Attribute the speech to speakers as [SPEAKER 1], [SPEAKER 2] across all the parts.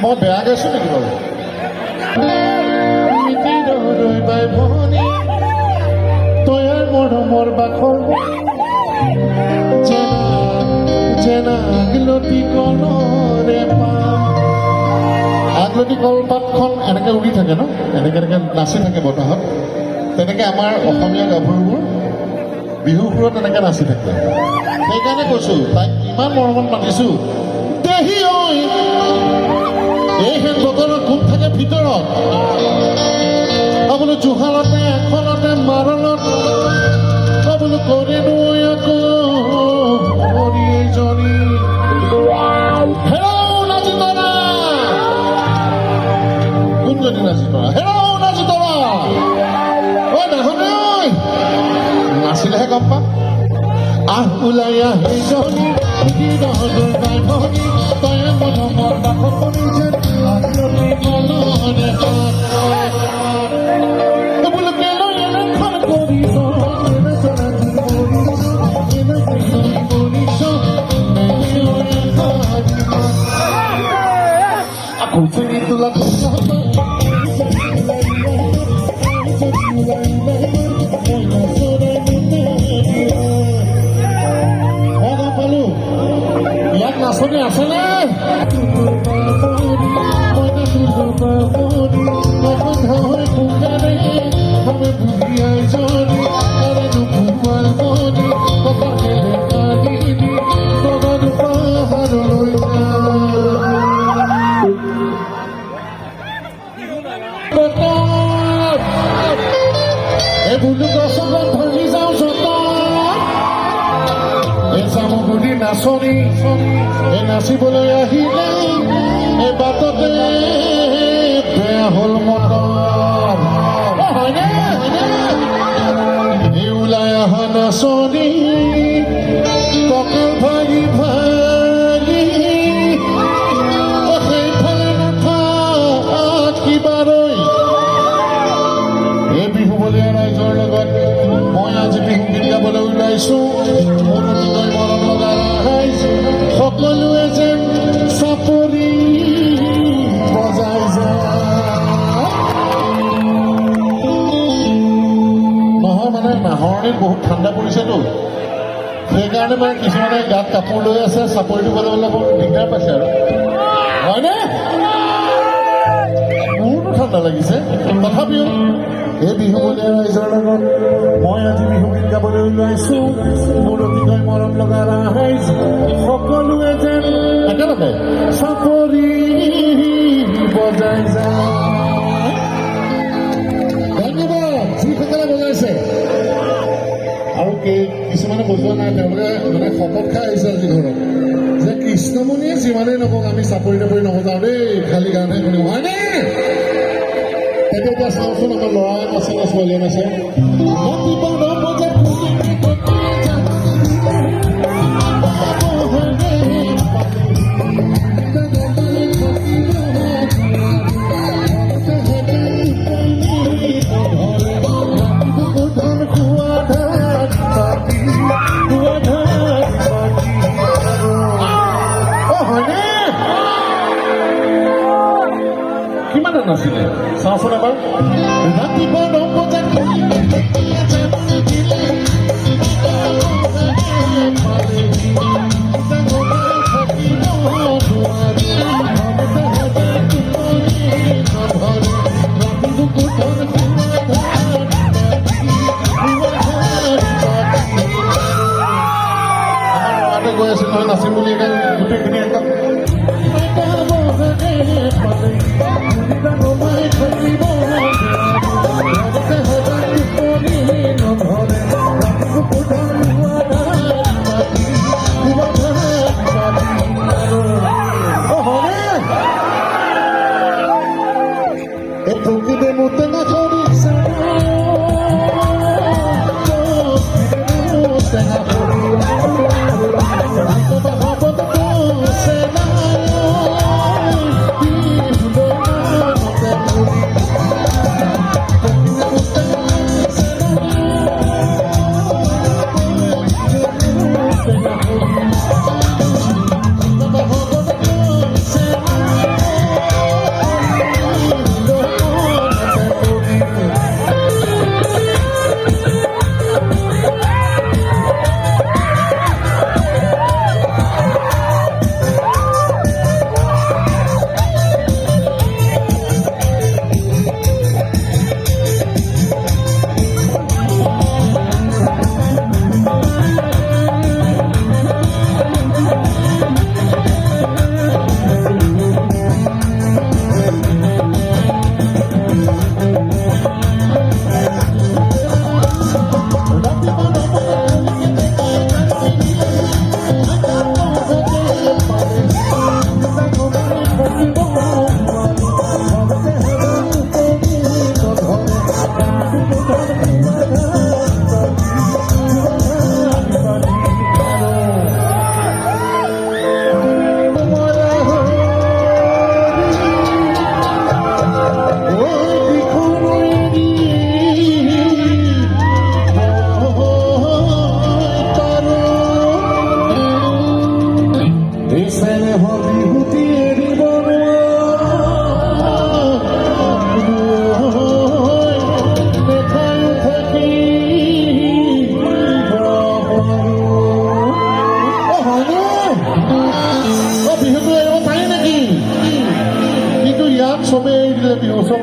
[SPEAKER 1] মই বেয়া গাইছো নেকি বাৰু? বাই ভনী তয়াৰ মৰমৰ বাখৰ যেনা আগলতি কলৰে পাত। আগলতি কলপাতখন এনেকে উৰি থাকে ন, এনেকে নাচি থাকে বতাহত। তেনেকে আমাৰ অসমীয়া গাভৰুবোৰ বিহুবোৰত এনেকে নাচি থাকে। সেইকাৰণে কৈছো তাইক ইমান মৰমত মাতিছো, দেহি ঐ এইখন বতৰত কোন থাকে ভিতৰত, বোলো জোহালতে এখনতে মাৰণত বোলো কৰি নৈ আকৌ হৰি এইজনী হেৰাও নাচি তৰা। কোনজনী নাচি তৰা? হেৰাও নাচি তৰা। ঐ নাহনে ঐ, নাচিলেহে গম পাম। ওলাই আহিজনী বাই ভনী তই মনৰ বাসৰ কৰি যেন আগলতি কলৰে পাত। বোলো কেলৈ এনেখন কৰিছ, আকৌ চেনি তোলা নাচনি আছেনে? নাচনি এই নাচিবলৈ আহিলে এই বাটতে বেয়া হ'ল মতৰ। হয়নে এই ওলাই অহা নাচনি কঁকাল ভাগি ভাগি সেইফালে নাথাক কিবা ৰৈ। এই বিহু বলীয়া ৰাইজৰ লগত মই আজি বিহু গীত গাবলৈ ওলাইছো। মোৰ অতিকৈ মৰম লগা সকলোৱে যেন চাপৰি বজাই যায়। নহয় মানে নাহৰণিত বহুত ঠাণ্ডা পৰিছেতো, সেইকাৰণে মানে কিছুমানে গাত কাপোৰ লৈ আছে, চাপৰিটো বজাবলৈ বহুত দিগদাৰ পাইছে আৰু। হয়নে? মোৰতো ঠাণ্ডা লাগিছে। তথাপিও এই বিহু বলীয়া ৰাইজৰ লগত মই আজি বিহু গীত গাবলৈ ওলাইছো। মোৰ অতিকৈ মৰম লগা ৰাইজ সকলোৱে যেন একেলগে চাপৰি বজাই যায়। ধন্যবাদ যিসকলে বজাইছে। আৰু কিছুমানে বজোৱা নাই, তেওঁলোকে মানে শপত খাই আহিছে আজি ঘৰত যে কৃষ্ণমণিয়ে যিমানেই নকওক আমি চাপৰি তাপৰি নবজাওঁ দেই, খালী গানহে শুনিম। হয়নে? এতিয়া চাওঁচোন আমাৰ ল'ৰাই নাচে নে ছোৱালীয়ে নাচে। কিমানে নাছিলে চাওঁচোন এবাৰ। ৰাতিপুৱা 9 বজাত গৈ আছিল নহয় নাচিম বুলি গোটেইখিনি একদম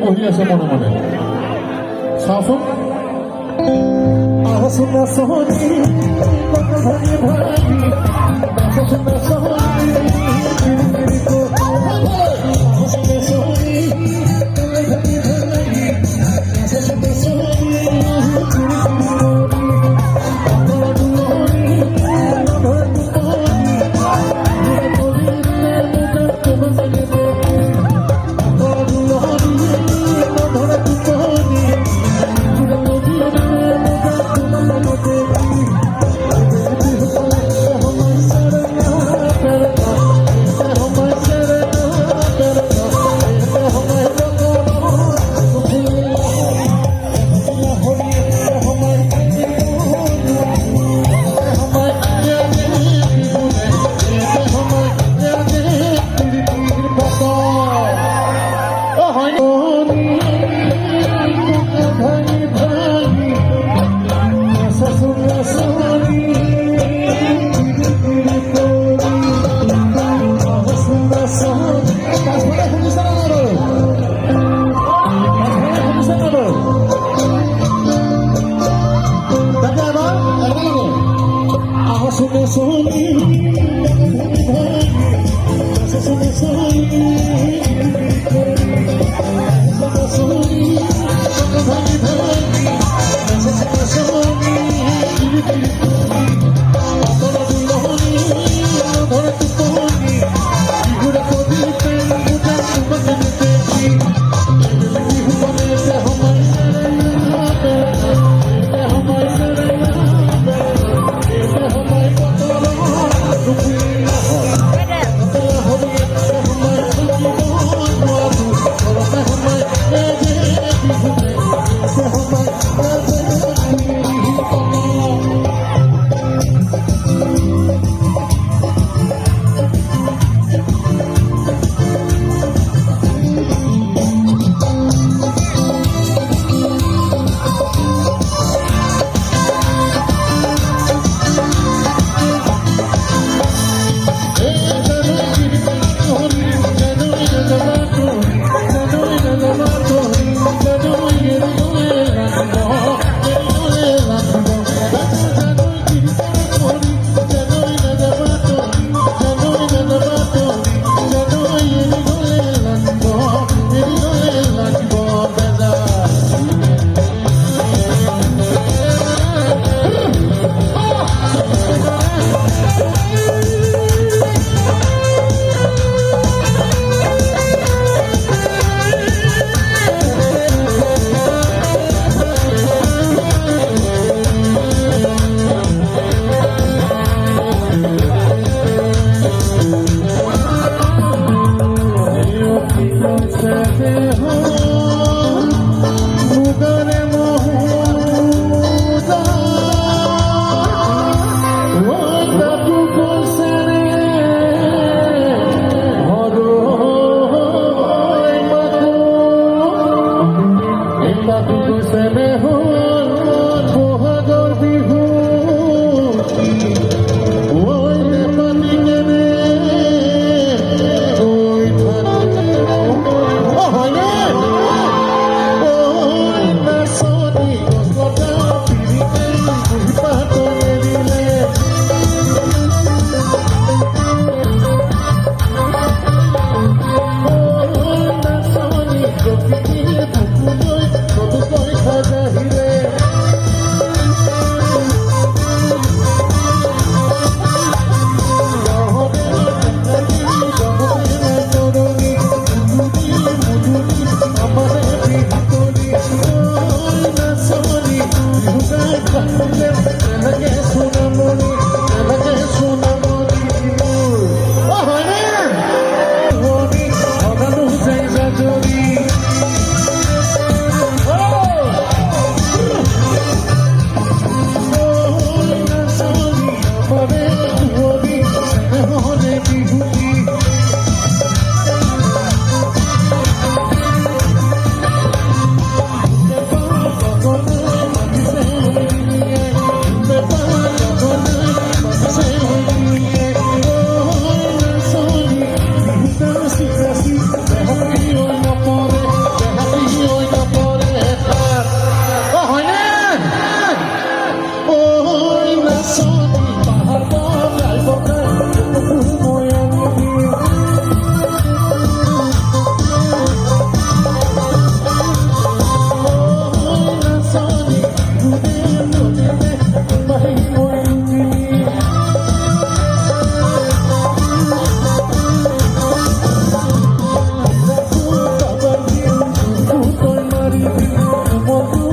[SPEAKER 1] বহি আছে মনে মনে চাওঁচোন
[SPEAKER 2] মনটো